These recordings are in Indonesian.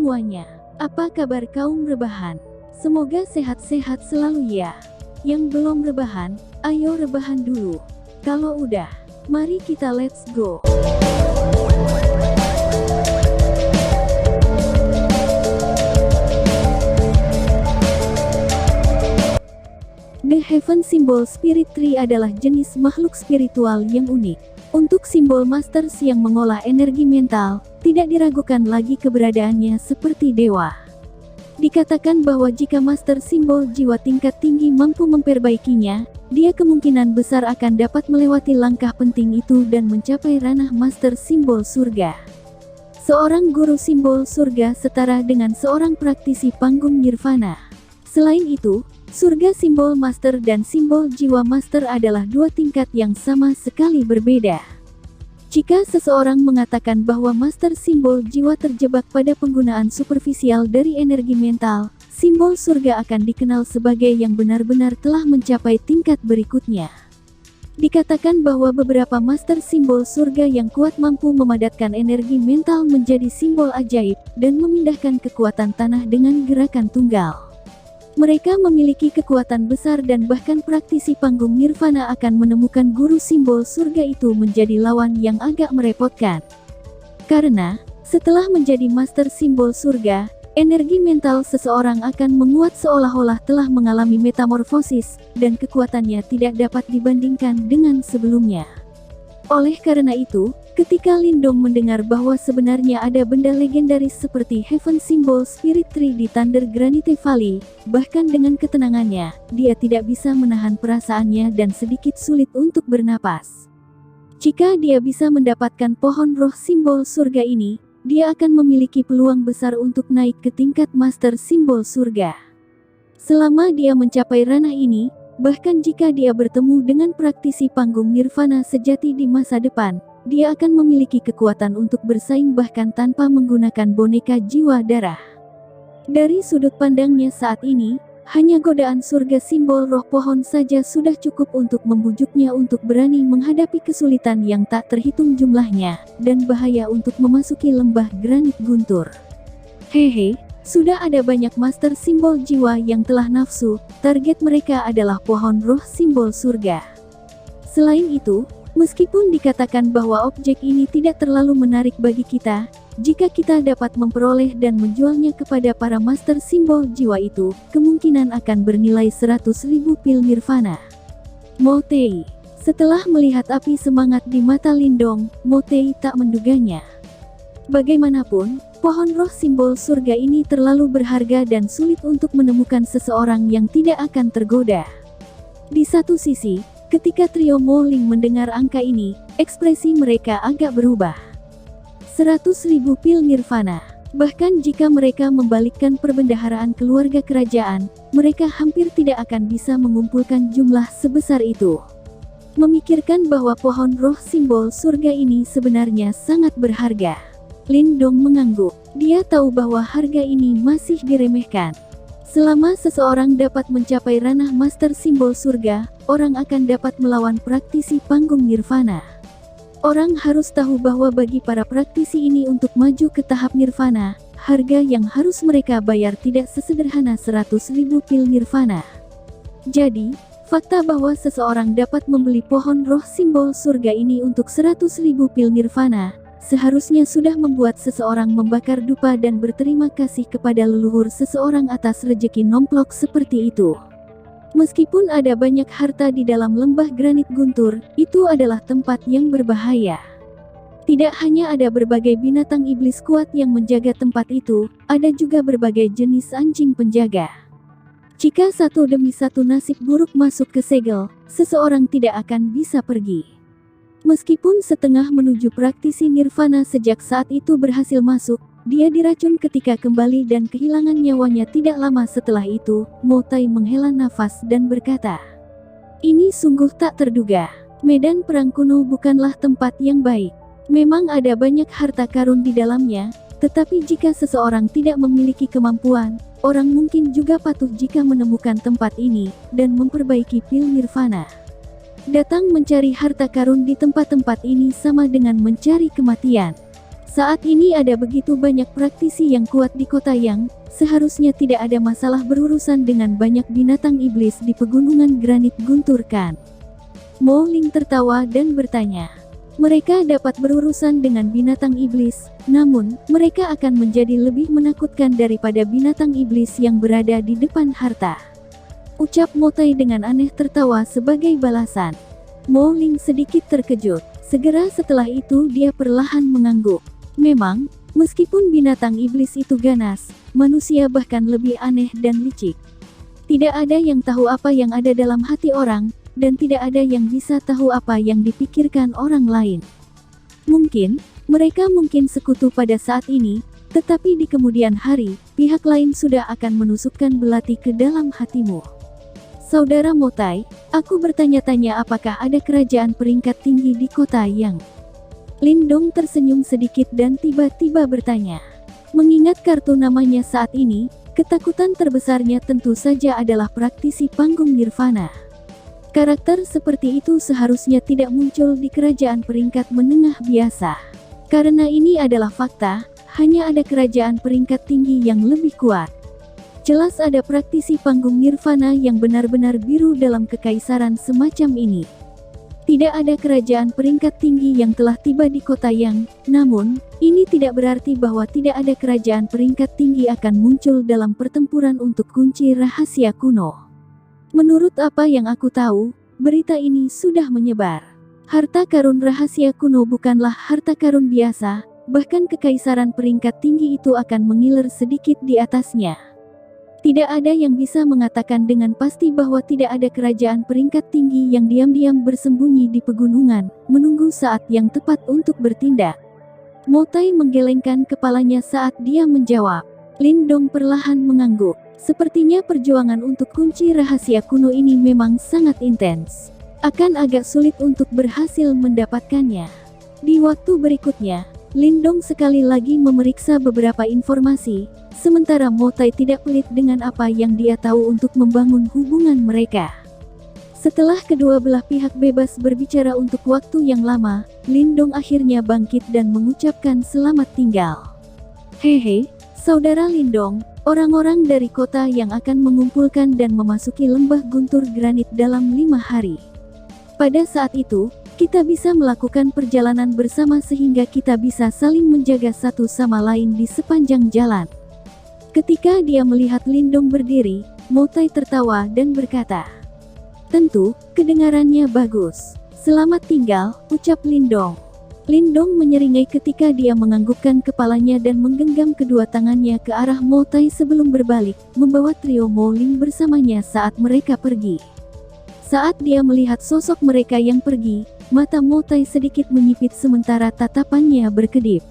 semuanya, apa kabar kaum rebahan? Semoga sehat-sehat selalu ya. Yang belum rebahan, ayo rebahan dulu. Kalau udah, mari kita let's go. The Heaven Symbol Spirit Tree adalah jenis makhluk spiritual yang unik. Untuk simbol Masters yang mengolah energi mental, tidak diragukan lagi keberadaannya seperti dewa. Dikatakan bahwa jika Master Simbol Jiwa tingkat tinggi mampu memperbaikinya, dia kemungkinan besar akan dapat melewati langkah penting itu dan mencapai ranah Master Simbol Surga. Seorang guru simbol surga setara dengan seorang praktisi panggung nirvana. Selain itu, surga simbol master dan simbol jiwa master adalah dua tingkat yang sama sekali berbeda. Jika seseorang mengatakan bahwa master simbol jiwa terjebak pada penggunaan superficial dari energi mental, simbol surga akan dikenal sebagai yang benar-benar telah mencapai tingkat berikutnya. Dikatakan bahwa beberapa master simbol surga yang kuat mampu memadatkan energi mental menjadi simbol ajaib dan memindahkan kekuatan tanah dengan gerakan tunggal. Mereka memiliki kekuatan besar dan bahkan praktisi panggung nirvana akan menemukan guru simbol surga itu menjadi lawan yang agak merepotkan. Karena, setelah menjadi master simbol surga, energi mental seseorang akan menguat seolah-olah telah mengalami metamorfosis, dan kekuatannya tidak dapat dibandingkan dengan sebelumnya. Oleh karena itu, ketika Lindong mendengar bahwa sebenarnya ada benda legendaris seperti Heaven Symbol Spirit Tree di Thunder Granite Valley, bahkan dengan ketenangannya, dia tidak bisa menahan perasaannya dan sedikit sulit untuk bernapas. Jika dia bisa mendapatkan pohon roh simbol surga ini, dia akan memiliki peluang besar untuk naik ke tingkat Master Simbol Surga. Selama dia mencapai ranah ini, bahkan jika dia bertemu dengan praktisi panggung nirvana sejati di masa depan, dia akan memiliki kekuatan untuk bersaing bahkan tanpa menggunakan boneka jiwa darah. Dari sudut pandangnya saat ini, hanya godaan surga simbol roh pohon saja sudah cukup untuk membujuknya untuk berani menghadapi kesulitan yang tak terhitung jumlahnya, dan bahaya untuk memasuki lembah granit guntur. Hehe. Sudah ada banyak master simbol jiwa yang telah nafsu, target mereka adalah pohon roh simbol surga. Selain itu, meskipun dikatakan bahwa objek ini tidak terlalu menarik bagi kita, jika kita dapat memperoleh dan menjualnya kepada para master simbol jiwa itu, kemungkinan akan bernilai 100.000 pil nirvana. Motei. Setelah melihat api semangat di mata Lindong, Motei tak menduganya. Bagaimanapun, pohon roh simbol surga ini terlalu berharga dan sulit untuk menemukan seseorang yang tidak akan tergoda. Di satu sisi, ketika trio Mo Ling mendengar angka ini, ekspresi mereka agak berubah. 100.000 pil nirvana. Bahkan jika mereka membalikkan perbendaharaan keluarga kerajaan, mereka hampir tidak akan bisa mengumpulkan jumlah sebesar itu. Memikirkan bahwa pohon roh simbol surga ini sebenarnya sangat berharga, Lindong mengangguk. Dia tahu bahwa harga ini masih diremehkan. Selama seseorang dapat mencapai ranah master simbol surga, orang akan dapat melawan praktisi panggung nirvana. Orang harus tahu bahwa bagi para praktisi ini untuk maju ke tahap nirvana, harga yang harus mereka bayar tidak sesederhana 100.000 pil nirvana. Jadi, fakta bahwa seseorang dapat membeli pohon roh simbol surga ini untuk 100.000 pil nirvana, seharusnya sudah membuat seseorang membakar dupa dan berterima kasih kepada leluhur seseorang atas rejeki nomplok seperti itu. Meskipun ada banyak harta di dalam lembah granit guntur, itu adalah tempat yang berbahaya. Tidak hanya ada berbagai binatang iblis kuat yang menjaga tempat itu, ada juga berbagai jenis anjing penjaga. Jika satu demi satu nasib buruk masuk ke segel, seseorang tidak akan bisa pergi. Meskipun setengah menuju praktisi nirvana sejak saat itu berhasil masuk, dia diracun ketika kembali dan kehilangan nyawanya tidak lama setelah itu. Motei menghela nafas dan berkata, "Ini sungguh tak terduga. Medan perang kuno bukanlah tempat yang baik. Memang ada banyak harta karun di dalamnya, tetapi jika seseorang tidak memiliki kemampuan, orang mungkin juga patuh jika menemukan tempat ini, dan memperbaiki pil nirvana. Datang mencari harta karun di tempat-tempat ini sama dengan mencari kematian. Saat ini ada begitu banyak praktisi yang kuat di kota yang seharusnya tidak ada masalah berurusan dengan banyak binatang iblis di pegunungan granit Guntur kan? Mo Ling tertawa dan bertanya. Mereka dapat berurusan dengan binatang iblis, namun mereka akan menjadi lebih menakutkan daripada binatang iblis yang berada di depan harta. Ucap Mo Tai dengan aneh tertawa sebagai balasan. Mo Ling sedikit terkejut. Segera setelah itu dia perlahan mengangguk. Memang, meskipun binatang iblis itu ganas, manusia bahkan lebih aneh dan licik. Tidak ada yang tahu apa yang ada dalam hati orang, dan tidak ada yang bisa tahu apa yang dipikirkan orang lain. Mungkin, mereka mungkin sekutu pada saat ini, tetapi di kemudian hari, pihak lain sudah akan menusukkan belati ke dalam hatimu. Saudara Mo Tai, aku bertanya-tanya apakah ada kerajaan peringkat tinggi di kota yang... Lindong tersenyum sedikit dan tiba-tiba bertanya. Mengingat kartu namanya saat ini, ketakutan terbesarnya tentu saja adalah praktisi panggung nirvana. Karakter seperti itu seharusnya tidak muncul di kerajaan peringkat menengah biasa. Karena ini adalah fakta, hanya ada kerajaan peringkat tinggi yang lebih kuat. Jelas ada praktisi panggung nirvana yang benar-benar biru dalam kekaisaran semacam ini. Tidak ada kerajaan peringkat tinggi yang telah tiba di kota yang, namun, ini tidak berarti bahwa tidak ada kerajaan peringkat tinggi akan muncul dalam pertempuran untuk kunci rahasia kuno. Menurut apa yang aku tahu, berita ini sudah menyebar. Harta karun rahasia kuno bukanlah harta karun biasa, bahkan kekaisaran peringkat tinggi itu akan mengiler sedikit di atasnya. Tidak ada yang bisa mengatakan dengan pasti bahwa tidak ada kerajaan peringkat tinggi yang diam-diam bersembunyi di pegunungan, menunggu saat yang tepat untuk bertindak. Mo Tai menggelengkan kepalanya saat dia menjawab. Lindong perlahan mengangguk. Sepertinya perjuangan untuk kunci rahasia kuno ini memang sangat intens. Akan agak sulit untuk berhasil mendapatkannya. Di waktu berikutnya, Lindong sekali lagi memeriksa beberapa informasi, sementara Mo Tai tidak pelit dengan apa yang dia tahu untuk membangun hubungan mereka. Setelah kedua belah pihak bebas berbicara untuk waktu yang lama, Lindong akhirnya bangkit dan mengucapkan selamat tinggal. Hehe, Saudara Lindong, orang-orang dari kota yang akan mengumpulkan dan memasuki lembah Guntur Granit dalam 5 hari. Pada saat itu, kita bisa melakukan perjalanan bersama sehingga kita bisa saling menjaga satu sama lain di sepanjang jalan. Ketika dia melihat Lindong berdiri, Mo Tai tertawa dan berkata, "Tentu, kedengarannya bagus. Selamat tinggal," ucap Lindong. Lindong menyeringai ketika dia menganggukkan kepalanya dan menggenggam kedua tangannya ke arah Mo Tai sebelum berbalik, membawa trio Mo Ling bersamanya saat mereka pergi. Saat dia melihat sosok mereka yang pergi, mata Mo Tai sedikit menyipit sementara tatapannya berkedip.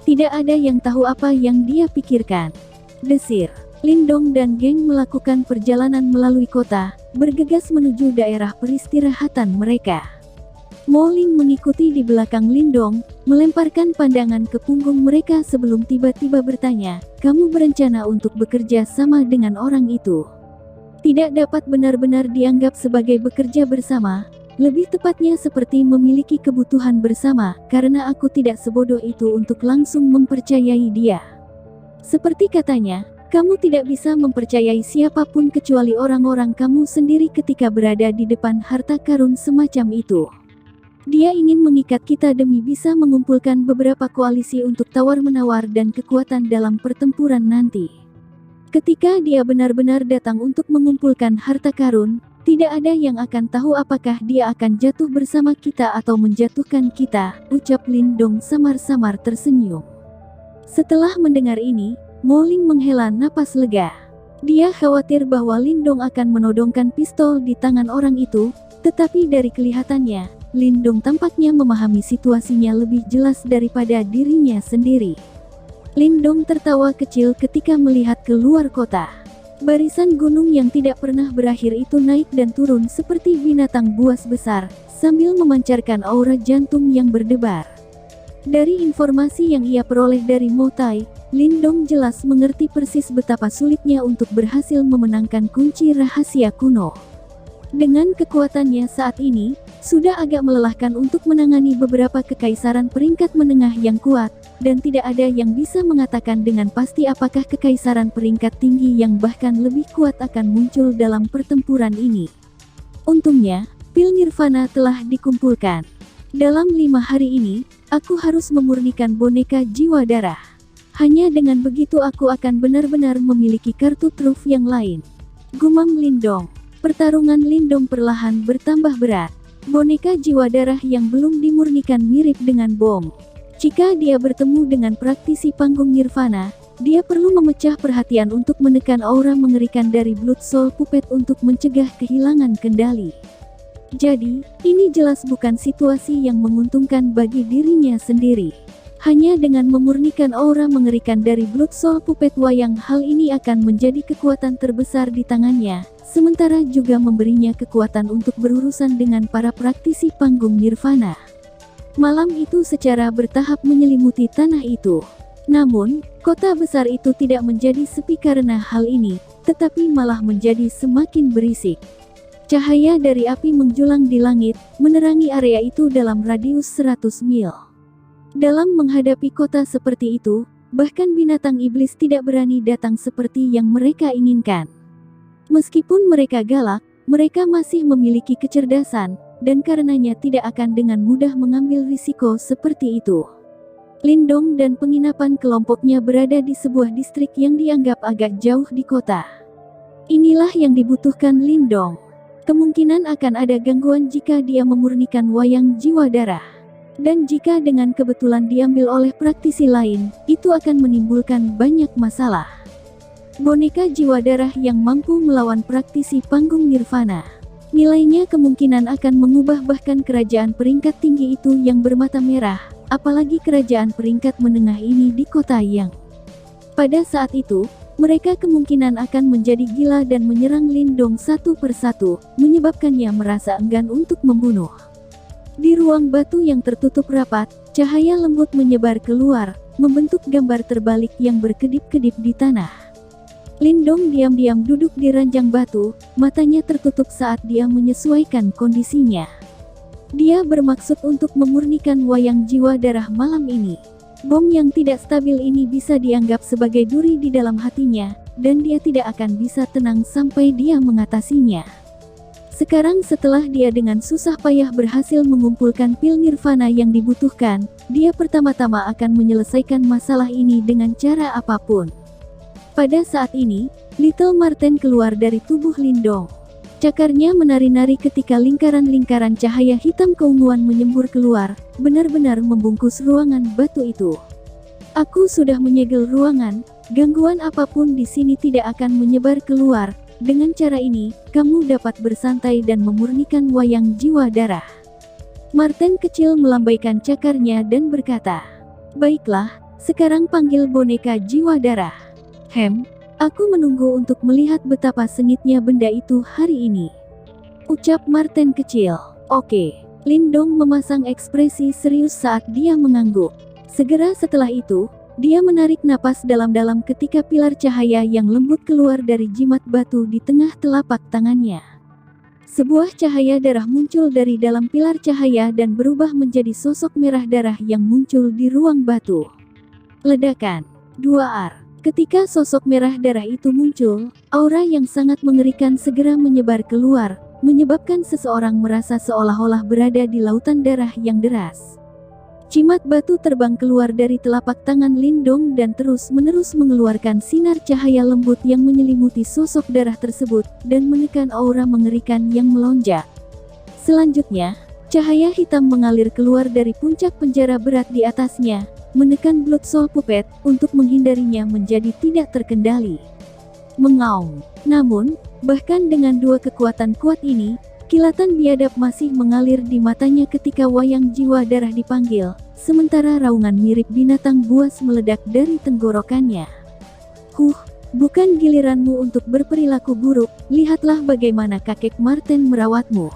Tidak ada yang tahu apa yang dia pikirkan. Desir. Lindong dan geng melakukan perjalanan melalui kota, bergegas menuju daerah peristirahatan mereka. Mo Ling mengikuti di belakang Lindong, melemparkan pandangan ke punggung mereka sebelum tiba-tiba bertanya, "Kamu berencana untuk bekerja sama dengan orang itu?" Tidak dapat benar-benar dianggap sebagai bekerja bersama, lebih tepatnya seperti memiliki kebutuhan bersama, karena aku tidak sebodoh itu untuk langsung mempercayai dia. Seperti katanya, kamu tidak bisa mempercayai siapapun kecuali orang-orang kamu sendiri ketika berada di depan harta karun semacam itu. Dia ingin mengikat kita demi bisa mengumpulkan beberapa koalisi untuk tawar-menawar dan kekuatan dalam pertempuran nanti. Ketika dia benar-benar datang untuk mengumpulkan harta karun, tidak ada yang akan tahu apakah dia akan jatuh bersama kita atau menjatuhkan kita, ucap Lindong samar-samar tersenyum. Setelah mendengar ini, Mo Ling menghela napas lega. Dia khawatir bahwa Lindong akan menodongkan pistol di tangan orang itu, tetapi dari kelihatannya, Lindong tampaknya memahami situasinya lebih jelas daripada dirinya sendiri. Lindong tertawa kecil ketika melihat keluar kota. Barisan gunung yang tidak pernah berakhir itu naik dan turun seperti binatang buas besar, sambil memancarkan aura jantung yang berdebar. Dari informasi yang ia peroleh dari Mo Tai, Lindong jelas mengerti persis betapa sulitnya untuk berhasil memenangkan kunci rahasia kuno. Dengan kekuatannya saat ini, Sudah agak melelahkan untuk menangani beberapa kekaisaran peringkat menengah yang kuat, dan tidak ada yang bisa mengatakan dengan pasti apakah kekaisaran peringkat tinggi yang bahkan lebih kuat akan muncul dalam pertempuran ini. Untungnya, pil nirvana telah dikumpulkan. Dalam 5 hari ini, aku harus memurnikan boneka jiwa darah. Hanya dengan begitu aku akan benar-benar memiliki kartu truf yang lain. Gumam Lindong. Pertarungan Lindong perlahan bertambah berat. Boneka jiwa darah yang belum dimurnikan mirip dengan bom. Jika dia bertemu dengan praktisi panggung nirvana, dia perlu memecah perhatian untuk menekan aura mengerikan dari Blood Soul Puppet untuk mencegah kehilangan kendali. Jadi, ini jelas bukan situasi yang menguntungkan bagi dirinya sendiri. Hanya dengan memurnikan aura mengerikan dari Blood Soul Puppet Wayang, hal ini akan menjadi kekuatan terbesar di tangannya, sementara juga memberinya kekuatan untuk berurusan dengan para praktisi panggung nirvana. Malam itu secara bertahap menyelimuti tanah itu. Namun, kota besar itu tidak menjadi sepi karena hal ini, tetapi malah menjadi semakin berisik. Cahaya dari api menjulang di langit, menerangi area itu dalam radius 100 mil. Dalam menghadapi kota seperti itu, bahkan binatang iblis tidak berani datang seperti yang mereka inginkan. Meskipun mereka galak, mereka masih memiliki kecerdasan, dan karenanya tidak akan dengan mudah mengambil risiko seperti itu. Lindong dan penginapan kelompoknya berada di sebuah distrik yang dianggap agak jauh di kota. Inilah yang dibutuhkan Lindong. Kemungkinan akan ada gangguan jika dia memurnikan wayang jiwa darah. Dan jika dengan kebetulan diambil oleh praktisi lain, itu akan menimbulkan banyak masalah. Boneka jiwa darah yang mampu melawan praktisi panggung nirvana. Nilainya kemungkinan akan mengubah bahkan kerajaan peringkat tinggi itu yang bermata merah, apalagi kerajaan peringkat menengah ini di kota yang. Pada saat itu, mereka kemungkinan akan menjadi gila dan menyerang Lindong satu persatu, menyebabkannya merasa enggan untuk membunuh. Di ruang batu yang tertutup rapat, cahaya lembut menyebar keluar, membentuk gambar terbalik yang berkedip-kedip di tanah. Lindong diam-diam duduk di ranjang batu, matanya tertutup saat dia menyesuaikan kondisinya. Dia bermaksud untuk memurnikan wayang jiwa darah malam ini. Bom yang tidak stabil ini bisa dianggap sebagai duri di dalam hatinya, dan dia tidak akan bisa tenang sampai dia mengatasinya. Sekarang setelah dia dengan susah payah berhasil mengumpulkan pil nirvana yang dibutuhkan, dia pertama-tama akan menyelesaikan masalah ini dengan cara apapun. Pada saat ini, Little Marten keluar dari tubuh Lindong. Cakarnya menari-nari ketika lingkaran-lingkaran cahaya hitam keunguan menyembur keluar, benar-benar membungkus ruangan batu itu. Aku sudah menyegel ruangan, gangguan apapun di sini tidak akan menyebar keluar. Dengan cara ini, kamu dapat bersantai dan memurnikan wayang jiwa darah. Marten kecil melambaikan cakarnya dan berkata, "Baiklah, sekarang panggil boneka jiwa darah." Aku menunggu untuk melihat betapa sengitnya benda itu hari ini," ucap Marten kecil. "Oke." Lindong memasang ekspresi serius saat dia mengangguk. Segera setelah itu, dia menarik napas dalam-dalam ketika pilar cahaya yang lembut keluar dari jimat batu di tengah telapak tangannya. Sebuah cahaya darah muncul dari dalam pilar cahaya dan berubah menjadi sosok merah darah yang muncul di ruang batu. Ledakan. 2R. Ketika sosok merah darah itu muncul, aura yang sangat mengerikan segera menyebar keluar, menyebabkan seseorang merasa seolah-olah berada di lautan darah yang deras. Jimat batu terbang keluar dari telapak tangan Lindong dan terus-menerus mengeluarkan sinar cahaya lembut yang menyelimuti sosok darah tersebut, dan menekan aura mengerikan yang melonjak. Selanjutnya, cahaya hitam mengalir keluar dari puncak penjara berat di atasnya, menekan Blood Soul Puppet, untuk menghindarinya menjadi tidak terkendali. Mengaum. Namun, bahkan dengan dua kekuatan kuat ini, kilatan biadab masih mengalir di matanya ketika wayang jiwa darah dipanggil, sementara raungan mirip binatang buas meledak dari tenggorokannya. Bukan giliranmu untuk berperilaku buruk, lihatlah bagaimana kakek Marten merawatmu,"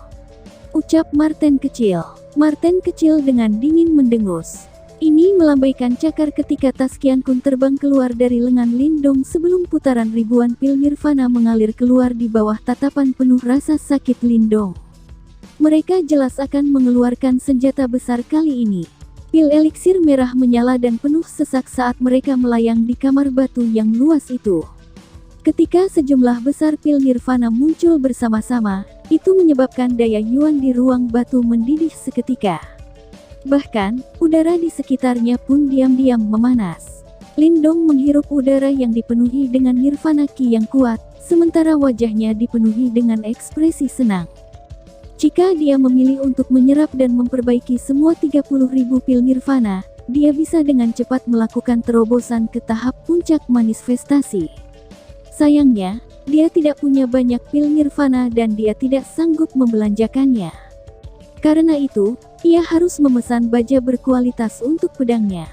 ucap Marten kecil. Marten kecil dengan dingin mendengus. Ini melambaikan cakar ketika tas Qian Kun terbang keluar dari lengan Lindong sebelum putaran ribuan pil nirvana mengalir keluar di bawah tatapan penuh rasa sakit Lindong. mereka jelas akan mengeluarkan senjata besar kali ini. Pil eliksir merah menyala dan penuh sesak saat mereka melayang di kamar batu yang luas itu. Ketika sejumlah besar pil nirvana muncul bersama-sama, itu menyebabkan daya Yuan di ruang batu mendidih seketika. Bahkan, udara di sekitarnya pun diam-diam memanas. Lindong menghirup udara yang dipenuhi dengan nirvana ki yang kuat, sementara wajahnya dipenuhi dengan ekspresi senang. Jika dia memilih untuk menyerap dan memperbaiki semua 30.000 pil nirvana, dia bisa dengan cepat melakukan terobosan ke tahap puncak manifestasi. Sayangnya, dia tidak punya banyak pil nirvana dan dia tidak sanggup membelanjakannya. Karena itu, ia harus memesan baja berkualitas untuk pedangnya.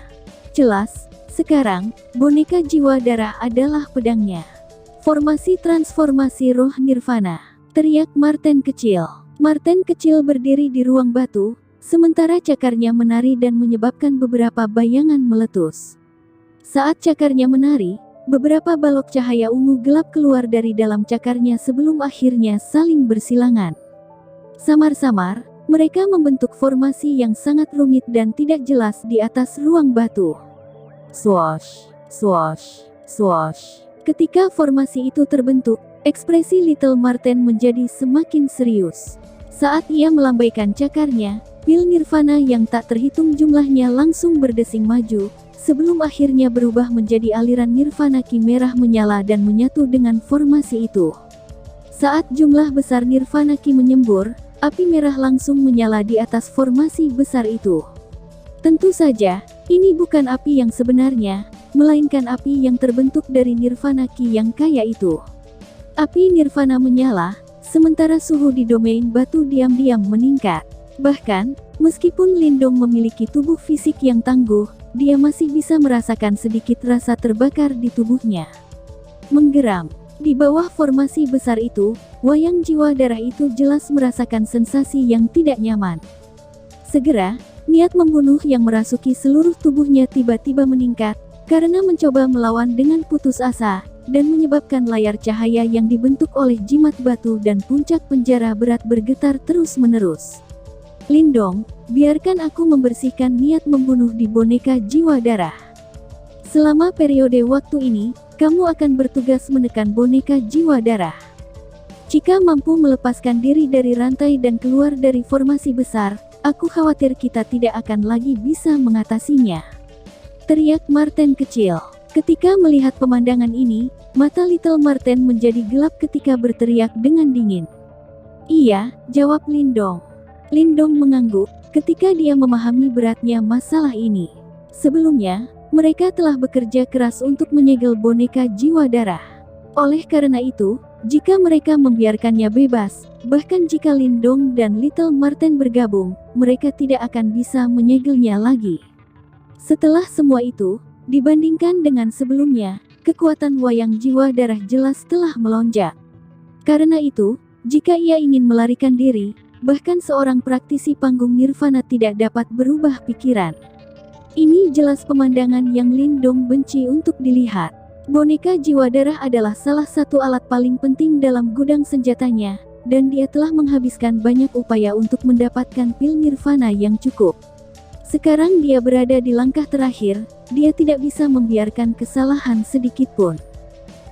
Jelas, sekarang, boneka jiwa darah adalah pedangnya. Formasi transformasi roh nirvana, teriak Marten kecil. Marten kecil berdiri di ruang batu, sementara cakarnya menari dan menyebabkan beberapa bayangan meletus. Saat cakarnya menari, beberapa balok cahaya ungu gelap keluar dari dalam cakarnya sebelum akhirnya saling bersilangan. Samar-samar, mereka membentuk formasi yang sangat rumit dan tidak jelas di atas ruang batu. Swoosh, swoosh, swoosh. Ketika formasi itu terbentuk, ekspresi Little Marten menjadi semakin serius. Saat ia melambaikan cakarnya, pil nirvana yang tak terhitung jumlahnya langsung berdesing maju, sebelum akhirnya berubah menjadi aliran nirvana ki merah menyala dan menyatu dengan formasi itu. Saat jumlah besar nirvana ki menyembur, api merah langsung menyala di atas formasi besar itu. Tentu saja, ini bukan api yang sebenarnya, melainkan api yang terbentuk dari nirvana ki yang kaya itu. Api nirvana menyala, sementara suhu di domain batu diam-diam meningkat. Bahkan, meskipun Lindong memiliki tubuh fisik yang tangguh, dia masih bisa merasakan sedikit rasa terbakar di tubuhnya. Menggeram. Di bawah formasi besar itu, wayang jiwa darah itu jelas merasakan sensasi yang tidak nyaman. Segera, niat membunuh yang merasuki seluruh tubuhnya tiba-tiba meningkat, karena mencoba melawan dengan putus asa, dan menyebabkan layar cahaya yang dibentuk oleh jimat batu dan puncak penjara berat bergetar terus-menerus. Lindong, biarkan aku membersihkan niat membunuh di boneka jiwa darah. Selama periode waktu ini, kamu akan bertugas menekan boneka jiwa darah. Jika mampu melepaskan diri dari rantai dan keluar dari formasi besar, aku khawatir kita tidak akan lagi bisa mengatasinya. Teriak Marten kecil. Ketika melihat pemandangan ini, mata Little Marten menjadi gelap ketika berteriak dengan dingin. Iya, jawab Lindong. Lindong mengangguk, ketika dia memahami beratnya masalah ini. Sebelumnya, mereka telah bekerja keras untuk menyegel boneka jiwa darah. Oleh karena itu, jika mereka membiarkannya bebas, bahkan jika Lindong dan Little Marten bergabung, mereka tidak akan bisa menyegelnya lagi. Setelah semua itu, dibandingkan dengan sebelumnya, kekuatan wayang jiwa darah jelas telah melonjak. Karena itu, jika ia ingin melarikan diri, bahkan seorang praktisi panggung nirvana tidak dapat berubah pikiran. Ini jelas pemandangan yang Lindong benci untuk dilihat. Boneka jiwa darah adalah salah satu alat paling penting dalam gudang senjatanya, dan dia telah menghabiskan banyak upaya untuk mendapatkan pil nirvana yang cukup. Sekarang dia berada di langkah terakhir, dia tidak bisa membiarkan kesalahan sedikit pun.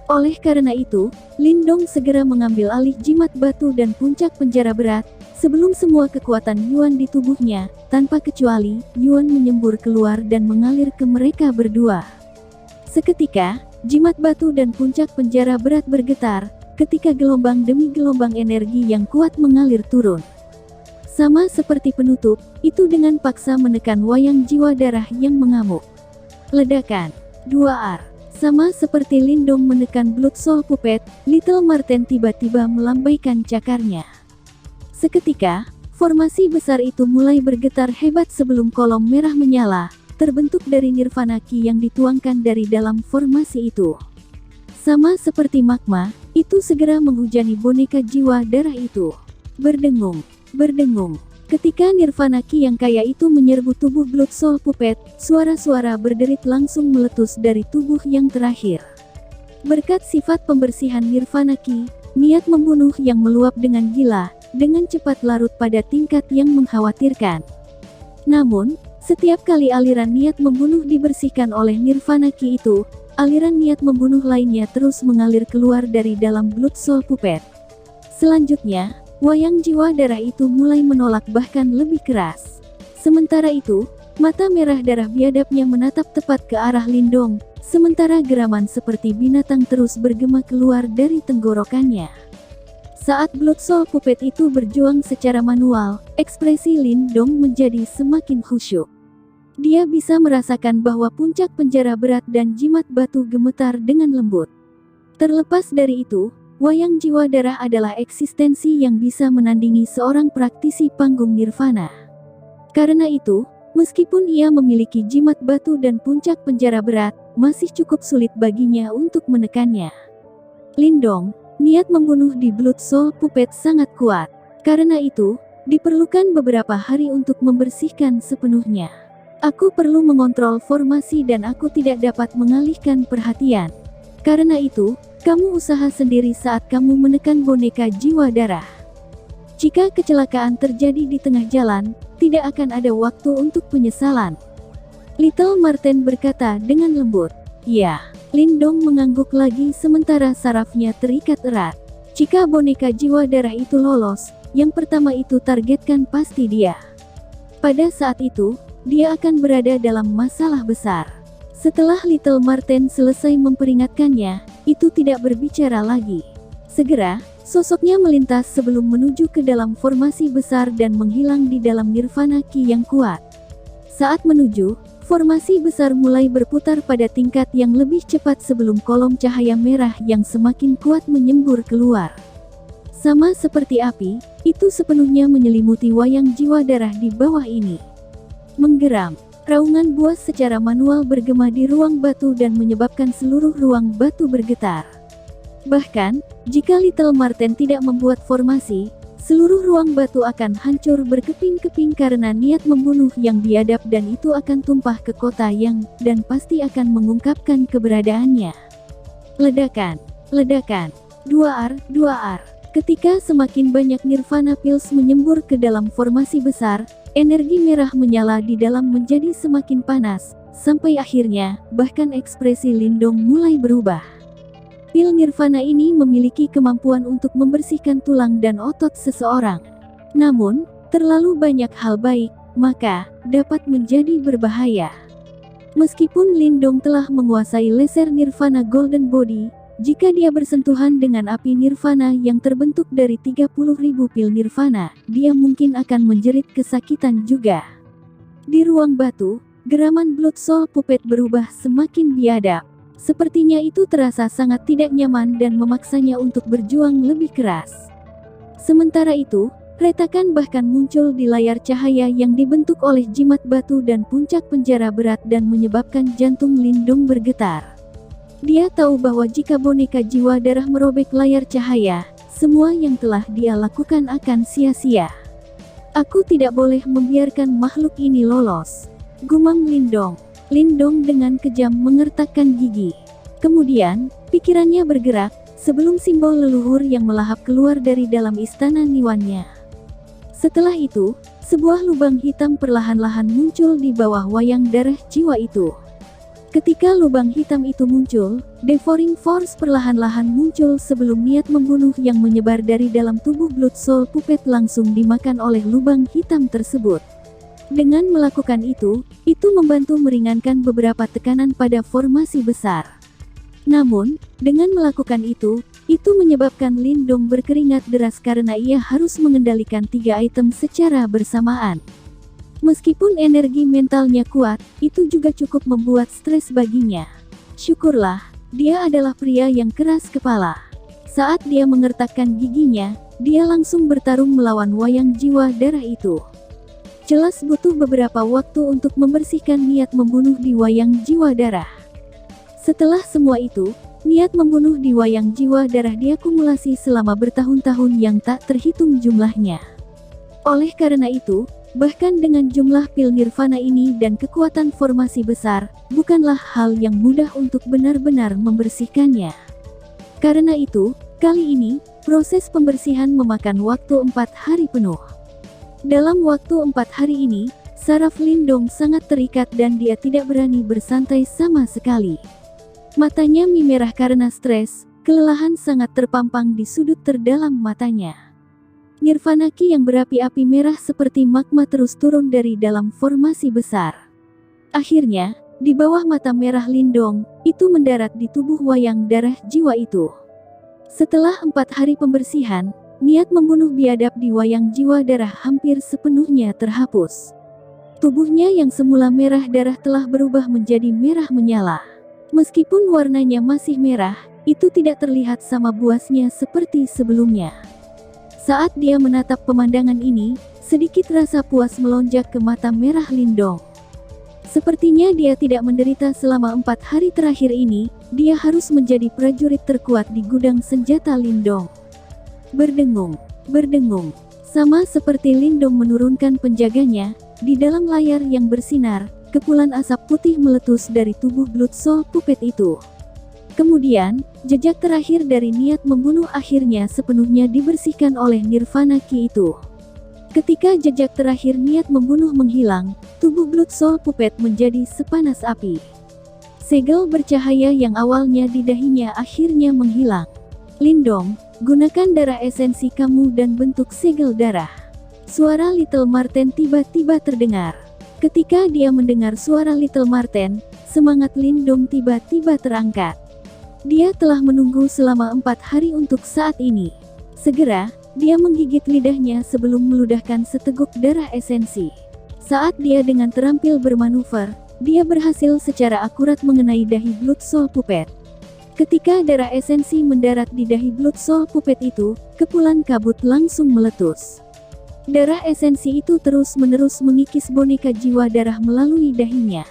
Oleh karena itu, Lindong segera mengambil alih jimat batu dan puncak penjara berat, sebelum semua kekuatan Yuan di tubuhnya, tanpa kecuali, Yuan menyembur keluar dan mengalir ke mereka berdua. Seketika, jimat batu dan puncak penjara berat bergetar, ketika gelombang demi gelombang energi yang kuat mengalir turun. Sama seperti penutup, itu dengan paksa menekan wayang jiwa darah yang mengamuk. Ledakan. 2R. Sama seperti Lindong menekan Blood Soul Puppet, Little Marten tiba-tiba melambaikan cakarnya. Seketika, formasi besar itu mulai bergetar hebat sebelum kolom merah menyala, terbentuk dari nirvana ki yang dituangkan dari dalam formasi itu. Sama seperti magma, itu segera menghujani boneka jiwa darah itu. Berdengung. Berdengung. Ketika nirvana ki yang kaya itu menyerbu tubuh Blood Soul Puppet, suara-suara berderit langsung meletus dari tubuh yang terakhir. Berkat sifat pembersihan nirvana ki, niat membunuh yang meluap dengan gila, dengan cepat larut pada tingkat yang mengkhawatirkan. Namun, setiap kali aliran niat membunuh dibersihkan oleh Nirvana Ki itu, aliran niat membunuh lainnya terus mengalir keluar dari dalam Blood Soul Puppet. Selanjutnya, wayang jiwa darah itu mulai menolak bahkan lebih keras. Sementara itu, mata merah darah biadabnya menatap tepat ke arah Lindong, sementara geraman seperti binatang terus bergema keluar dari tenggorokannya. Saat Blood Soul Puppet itu berjuang secara manual, ekspresi Lindong menjadi semakin khusyuk. Dia bisa merasakan bahwa puncak penjara berat dan jimat batu gemetar dengan lembut. Terlepas dari itu, wayang jiwa darah adalah eksistensi yang bisa menandingi seorang praktisi panggung nirvana. Karena itu, meskipun ia memiliki jimat batu dan puncak penjara berat, masih cukup sulit baginya untuk menekannya. Lindong, niat membunuh di Blood Soul Puppet sangat kuat. Karena itu, diperlukan beberapa hari untuk membersihkan sepenuhnya. Aku perlu mengontrol formasi dan aku tidak dapat mengalihkan perhatian. Karena itu, kamu usaha sendiri saat kamu menekan boneka jiwa darah. Jika kecelakaan terjadi di tengah jalan, tidak akan ada waktu untuk penyesalan. Little Marten berkata dengan lembut. Ya. Lindong mengangguk lagi sementara sarafnya terikat erat. Jika boneka jiwa darah itu lolos, yang pertama itu targetkan pasti dia. Pada saat itu, dia akan berada dalam masalah besar. Setelah Little Marten selesai memperingatkannya, itu tidak berbicara lagi. Segera, sosoknya melintas sebelum menuju ke dalam formasi besar dan menghilang di dalam Nirvana Ki yang kuat. Saat menuju, formasi besar mulai berputar pada tingkat yang lebih cepat sebelum kolom cahaya merah yang semakin kuat menyembur keluar. Sama seperti api, itu sepenuhnya menyelimuti wayang jiwa darah di bawah ini. Menggeram, raungan buas secara manual bergema di ruang batu dan menyebabkan seluruh ruang batu bergetar. Bahkan, jika Little Marten tidak membuat formasi, seluruh ruang batu akan hancur berkeping-keping karena niat membunuh yang biadab dan itu akan tumpah ke kota yang, dan pasti akan mengungkapkan keberadaannya. Ledakan, ledakan, 2R. Ketika semakin banyak Nirvana Pills menyembur ke dalam formasi besar, energi merah menyala di dalam menjadi semakin panas, sampai akhirnya, bahkan ekspresi Lindong mulai berubah. Pil Nirvana ini memiliki kemampuan untuk membersihkan tulang dan otot seseorang. Namun, terlalu banyak hal baik, maka, dapat menjadi berbahaya. Meskipun Lindong telah menguasai laser Nirvana Golden Body, jika dia bersentuhan dengan api Nirvana yang terbentuk dari 30.000 pil Nirvana, dia mungkin akan menjerit kesakitan juga. Di ruang batu, geraman Blood Soul Puppet berubah semakin biadab. Sepertinya itu terasa sangat tidak nyaman dan memaksanya untuk berjuang lebih keras. Sementara itu, retakan bahkan muncul di layar cahaya yang dibentuk oleh jimat batu dan puncak penjara berat dan menyebabkan jantung Lindong bergetar. Dia tahu bahwa jika boneka jiwa darah merobek layar cahaya, semua yang telah dia lakukan akan sia-sia. Aku tidak boleh membiarkan makhluk ini lolos, gumam Lindong. Lindong dengan kejam mengertakkan gigi. Kemudian, pikirannya bergerak, sebelum simbol leluhur yang melahap keluar dari dalam istana Niwannya. Setelah itu, sebuah lubang hitam perlahan-lahan muncul di bawah wayang darah jiwa itu. Ketika lubang hitam itu muncul, Devouring Force perlahan-lahan muncul sebelum niat membunuh yang menyebar dari dalam tubuh Blood Soul Puppet langsung dimakan oleh lubang hitam tersebut. Dengan melakukan itu membantu meringankan beberapa tekanan pada formasi besar. Namun, dengan melakukan itu menyebabkan Lindong berkeringat deras karena ia harus mengendalikan 3 item secara bersamaan. Meskipun energi mentalnya kuat, itu juga cukup membuat stres baginya. Syukurlah, dia adalah pria yang keras kepala. Saat dia mengertakkan giginya, dia langsung bertarung melawan wayang jiwa darah itu. Jelas butuh beberapa waktu untuk membersihkan niat membunuh di wayang jiwa darah. Setelah semua itu, niat membunuh di wayang jiwa darah diakumulasi selama bertahun-tahun yang tak terhitung jumlahnya. Oleh karena itu, bahkan dengan jumlah pil Nirvana ini dan kekuatan formasi besar, bukanlah hal yang mudah untuk benar-benar membersihkannya. Karena itu, kali ini, Proses pembersihan memakan waktu 4 hari penuh. Dalam waktu 4 hari ini, saraf Lindong sangat terikat dan dia tidak berani bersantai sama sekali. Matanya memerah karena stres, kelelahan sangat terpampang di sudut terdalam matanya. Nirvana Ki yang berapi-api merah seperti magma terus turun dari dalam formasi besar. Akhirnya, di bawah mata merah Lindong, itu mendarat di tubuh wayang darah jiwa itu. Setelah 4 hari pembersihan, niat membunuh biadab di wayang jiwa darah hampir sepenuhnya terhapus. Tubuhnya yang semula merah darah telah berubah menjadi merah menyala. Meskipun warnanya masih merah, itu tidak terlihat sama buasnya seperti sebelumnya. Saat dia menatap pemandangan ini, sedikit rasa puas melonjak ke mata merah Lindong. Sepertinya dia tidak menderita selama 4 hari terakhir ini, dia harus menjadi prajurit terkuat di gudang senjata Lindong. Berdengung, berdengung. Sama seperti Lindong menurunkan penjaganya, di dalam layar yang bersinar, kepulan asap putih meletus dari tubuh Blood Soul Puppet itu. Kemudian, jejak terakhir dari niat membunuh akhirnya sepenuhnya dibersihkan oleh Nirvana Ki itu. Ketika jejak terakhir niat membunuh menghilang, tubuh Blood Soul Puppet menjadi sepanas api. Segel bercahaya yang awalnya di dahinya akhirnya menghilang. Lindong, gunakan darah esensi kamu dan bentuk segel darah. Suara Little Marten tiba-tiba terdengar. Ketika dia mendengar suara Little Marten, semangat Lindong tiba-tiba terangkat. Dia telah menunggu selama 4 hari untuk saat ini. Segera, dia menggigit lidahnya sebelum meludahkan seteguk darah esensi. Saat dia dengan terampil bermanuver, dia berhasil secara akurat mengenai dahi Blood Soul Puppet. Ketika darah esensi mendarat di dahi Blood Soul Puppet itu, kepulan kabut langsung meletus. Darah esensi itu terus-menerus mengikis boneka jiwa darah melalui dahinya.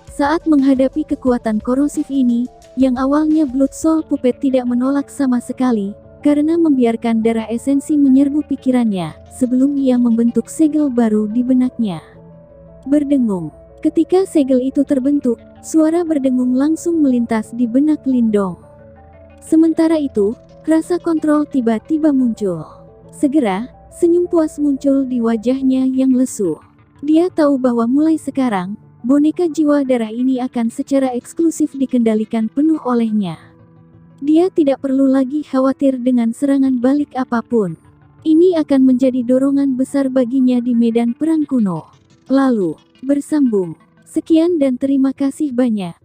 Saat menghadapi kekuatan korosif ini, yang awalnya Blood Soul Puppet tidak menolak sama sekali, karena membiarkan darah esensi menyerbu pikirannya, sebelum ia membentuk segel baru di benaknya. Berdengung. Ketika segel itu terbentuk, suara berdengung langsung melintas di benak Lindong. Sementara itu, rasa kontrol tiba-tiba muncul. Segera, senyum puas muncul di wajahnya yang lesu. Dia tahu bahwa mulai sekarang, boneka jiwa darah ini akan secara eksklusif dikendalikan penuh olehnya. Dia tidak perlu lagi khawatir dengan serangan balik apapun. Ini akan menjadi dorongan besar baginya di medan perang kuno. Lalu, bersambung. Sekian dan terima kasih banyak.